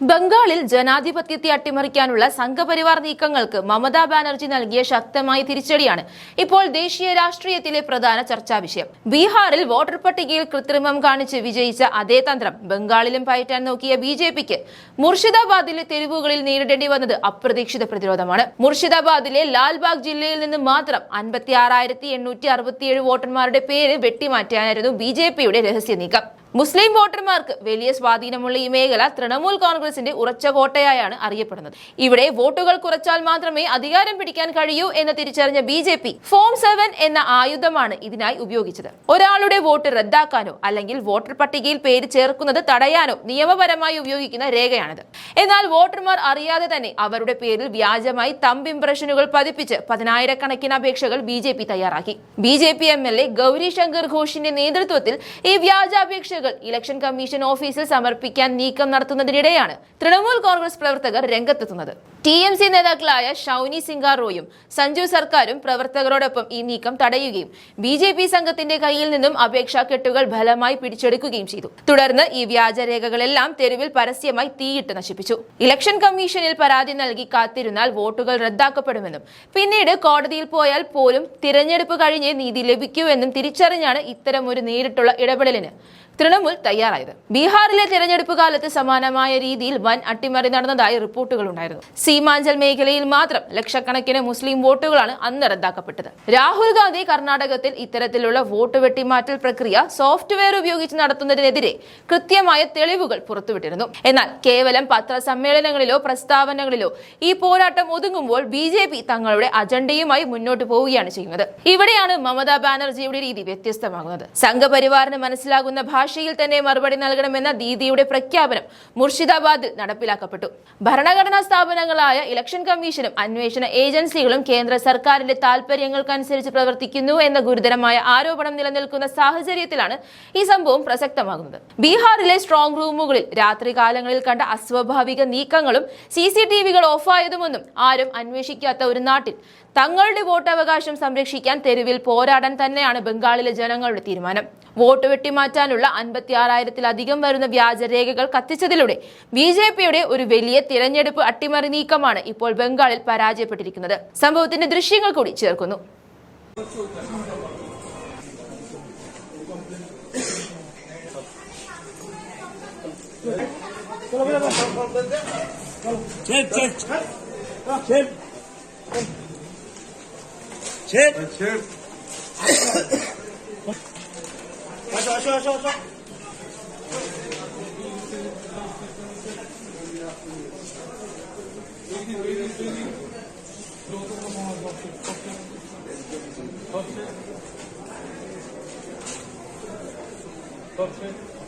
ബംഗാളിൽ ജനാധിപത്യത്തെ അട്ടിമറിക്കാനുള്ള സംഘപരിവാർ നീക്കങ്ങൾക്ക് മമതാ ബാനർജി നൽകിയ ശക്തമായ തിരിച്ചടിയാണ് ഇപ്പോൾ ദേശീയ രാഷ്ട്രീയത്തിലെ പ്രധാന ചർച്ചാ വിഷയം. ബീഹാറിൽ വോട്ടർ പട്ടികയിൽ കൃത്രിമം കാണിച്ച് വിജയിച്ച അതേ തന്ത്രം ബംഗാളിലും പയറ്റാൻ നോക്കിയ ബിജെപിക്ക് മുർഷിദാബാദിലെ തെരുവുകളിൽ നേരിടേണ്ടി വന്നത് അപ്രതീക്ഷിത പ്രതിരോധമാണ്. മുർഷിദാബാദിലെ ലാൽബാഗ് ജില്ലയിൽ നിന്ന് മാത്രം 56,867 വോട്ടർമാരുടെ പേര് വെട്ടിമാറ്റാനായിരുന്നു ബിജെപിയുടെ രഹസ്യ നീക്കം. മുസ്ലിം വോട്ടർമാർക്ക് വലിയ സ്വാധീനമുള്ള ഈ മേഖല തൃണമൂൽ കോൺഗ്രസിന്റെ ഉറച്ച കോട്ടയായാണ് അറിയപ്പെടുന്നത്. ഇവിടെ വോട്ടുകൾ കുറച്ചാൽ മാത്രമേ അധികാരം പിടിക്കാൻ കഴിയൂ എന്ന് തിരിച്ചറിഞ്ഞ ബിജെപി ഫോം 7 എന്ന ആയുധമാണ് ഇതിനായി ഉപയോഗിച്ചത്. ഒരാളുടെ വോട്ട് റദ്ദാക്കാനോ അല്ലെങ്കിൽ വോട്ടർ പട്ടികയിൽ പേര് ചേർക്കുന്നത് തടയാനോ നിയമപരമായി ഉപയോഗിക്കുന്ന രേഖയാണിത്. എന്നാൽ വോട്ടർമാർ അറിയാതെ തന്നെ അവരുടെ പേരിൽ വ്യാജമായി തമ്പ് ഇംപ്രഷനുകൾ പതിപ്പിച്ച് 10,000-കണക്കിന് അപേക്ഷകൾ ബിജെപി തയ്യാറാക്കി. ബിജെപി MLA ഗൗരി ശങ്കർ ഘോഷിന്റെ നേതൃത്വത്തിൽ ഈ വ്യാജാപേക്ഷകൾ ഇലക്ഷൻ കമ്മീഷൻ ഓഫീസിൽ സമർപ്പിക്കാൻ നീക്കം നടത്തുന്നതിനിടെയാണ് തൃണമൂൽ കോൺഗ്രസ് പ്രവർത്തകർ രംഗത്തെത്തുന്നത്. TMC നേതാക്കളായ ഷൌനി സിംഗ റോയും സഞ്ജു സർക്കാരും പ്രവർത്തകരോടൊപ്പം ഈ നീക്കം തടയുകയും ബിജെപി സംഘത്തിന്റെ കയ്യിൽ നിന്നും അപേക്ഷാ കെട്ടുകൾ ഫലമായി പിടിച്ചെടുക്കുകയും ചെയ്തു. തുടർന്ന് ഈ വ്യാജരേഖകളെല്ലാം തെരുവിൽ പരസ്യമായി തീയിട്ട് നശിപ്പിച്ചു. ഇലക്ഷൻ കമ്മീഷനിൽ പരാതി നൽകി കാത്തിരുന്നാൽ വോട്ടുകൾ റദ്ദാക്കപ്പെടുമെന്നും പിന്നീട് കോടതിയിൽ പോയാൽ പോലും തിരഞ്ഞെടുപ്പ് കഴിഞ്ഞ് നീതി ലഭിക്കൂ എന്നും തിരിച്ചറിഞ്ഞാണ് ഇത്തരം ഒരു നേരിട്ടുള്ള ഇടപെടലിന് തൃണമൂൽ തയ്യാറായത്. ബീഹാറിലെ തിരഞ്ഞെടുപ്പ് കാലത്ത് സമാനമായ രീതിയിൽ വൻ അട്ടിമറി നടന്നതായി റിപ്പോർട്ടുകൾ ഉണ്ടായിരുന്നു. സീമാഞ്ചൽ മേഖലയിൽ മാത്രം ലക്ഷക്കണക്കിന് മുസ്ലിം വോട്ടുകളാണ് അന്ന് റദ്ദാക്കപ്പെട്ടത്. രാഹുൽ ഗാന്ധി കർണാടകത്തിൽ ഇത്തരത്തിലുള്ള വോട്ട് വെട്ടിമാറ്റൽ പ്രക്രിയ സോഫ്റ്റ്വെയർ ഉപയോഗിച്ച് നടത്തുന്നതിനെതിരെ കൃത്യമായ തെളിവുകൾ പുറത്തുവിട്ടിരുന്നു. എന്നാൽ കേവലം പത്രസമ്മേളനങ്ങളിലോ പ്രസ്താവനകളിലോ ഈ പോരാട്ടം ഒതുങ്ങുമ്പോൾ ബിജെപി തങ്ങളുടെ അജണ്ടയുമായി മുന്നോട്ട് പോവുകയാണ് ചെയ്യുന്നത്. ഇവിടെയാണ് മമതാ ബാനർജിയുടെ രീതി വ്യത്യസ്തമാകുന്നത്. സംഘപരിവാറിന് മനസ്സിലാകുന്ന ഭാഷയിൽ തന്നെ മറുപടി നൽകണമെന്ന ദീദിയുടെ പ്രഖ്യാപനം മുർഷിദാബാദിൽ നടപ്പിലാക്കപ്പെട്ടു. ഭരണഘടനാ സ്ഥാപനങ്ങളായ ഇലക്ഷൻ കമ്മീഷനും അന്വേഷണ ഏജൻസികളും കേന്ദ്ര സർക്കാരിന്റെ താൽപര്യങ്ങൾക്കനുസരിച്ച് പ്രവർത്തിക്കുന്നു എന്ന ഗുരുതരമായ ആരോപണം നിലനിൽക്കുന്ന സാഹചര്യത്തിലാണ് ഈ സംഭവം പ്രസക്തമാകുന്നത്. ബീഹാറിലെ സ്ട്രോങ് റൂമുകളിൽ രാത്രികാലങ്ങളിൽ കണ്ട അസ്വാഭാവിക നീക്കങ്ങളും CCTVകൾ ഓഫായതുമൊന്നും ആരും അന്വേഷിക്കാത്ത ഒരു നാട്ടിൽ തങ്ങളുടെ വോട്ടവകാശം സംരക്ഷിക്കാൻ തെരുവിൽ പോരാടാൻ തന്നെയാണ് ബംഗാളിലെ ജനങ്ങളുടെ തീരുമാനം. വോട്ട് വെട്ടിമാറ്റാനുള്ള 56,000-ലധികം വരുന്ന വ്യാജരേഖകൾ കത്തിച്ചതിലൂടെ ബിജെപിയുടെ ഒരു വലിയ തിരഞ്ഞെടുപ്പ് അട്ടിമറി നീക്കമാണ് ഇപ്പോൾ ബംഗാളിൽ പരാജയപ്പെട്ടിരിക്കുന്നത്. സംഭവത്തിന്റെ ദൃശ്യങ്ങൾ കൂടി ചേർക്കുന്നു. Okay.